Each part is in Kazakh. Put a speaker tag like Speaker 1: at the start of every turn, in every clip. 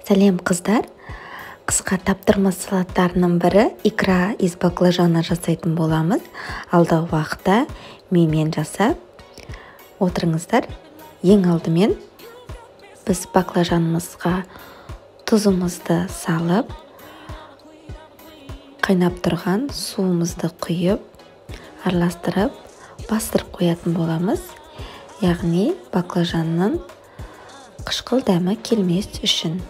Speaker 1: Сәлем қыздар. Қысқа таптырмас салаттарының бірі икра из баклажана жасайтын боламыз. Алдағы уақытта менімен жасап отырыңыздар. Ең алдымен біз баклажанымызға тұзымызды салып, қайнап тұрған суымызды құйып, араластырып, бастырып қоятын боламыз. Яғни баклажанның қышқыл дәмі келмес үшін.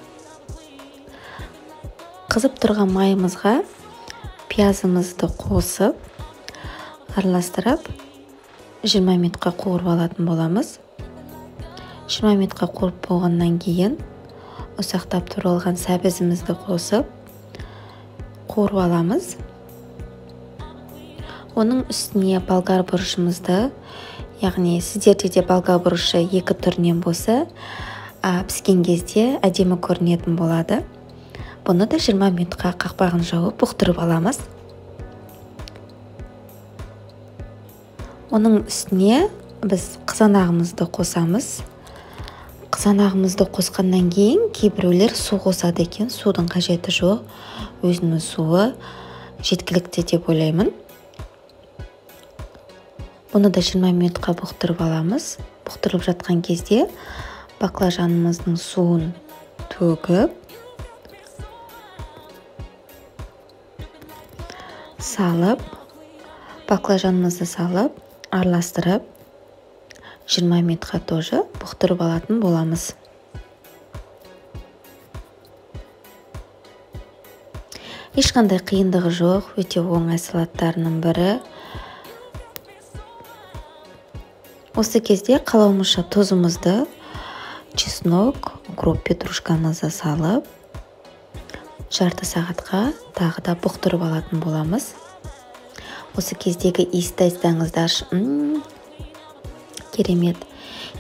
Speaker 1: Қызып тұрған майымызға пиязымызды қосып, араластырып, 20 минутқа қуырып алатын боламыз. 20 минутқа қуырып болғаннан кейін ұсақтап туралған сәбізімізді қосып, қуырып аламыз. Оның үстіне болгар бұрышымызды, яғни сіздерде де болгар бұрышы екі түрінен болса, піскен кезде әдемі көрінетін болады. Бұны да 20 минутқа қақпағын жауып бұқтырып аламыз. Оның үстіне біз қызанағымызды қосамыз. Қызанағымызды қосқаннан кейін кейбіреулер су қосады екен. Судың қажеті жоқ. Өзінің суы жеткілікті деп ойлаймын. Бұны да 20 минутқа бұқтырып аламыз. Бұқтырып жатқан кезде баклажанымыздың суын төгіп, баклажанымызды салып, араластырып, 20 минутқа тоже бұқтырып алатын боламыз. Ешқандай қиындығы жоқ, өте оңай салаттарының бірі. Осы кезде қалауымызша тұзымызды, чеснок, укроп, петрушкамызды салып, жарты сағатқа тағы да бұқтырып алатын боламыз. Осы кездегі иісті айтсаңыздар, керемет.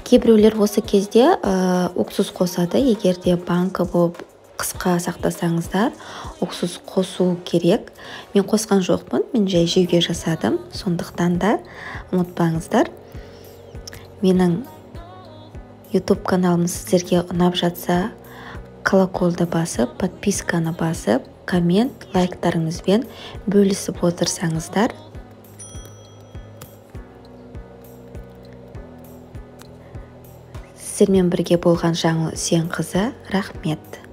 Speaker 1: Кейбіреулер осы кезде уксус қосады. Егер де банка болып қысқа сақтасаңыздар, уксус қосу керек. Мен қосқан жоқпын, мен жай жеуге жасадым. Сондықтан да ұмытпаңыздар. Менің YouTube каналым сіздерге ұнап жатса, колоколды басып, подписканы басып, коммент, лайктарыңызбен бөлісіп отырсаңыздар. Сіздермен бірге болған Жаңыл Үсенқызы, рахмет.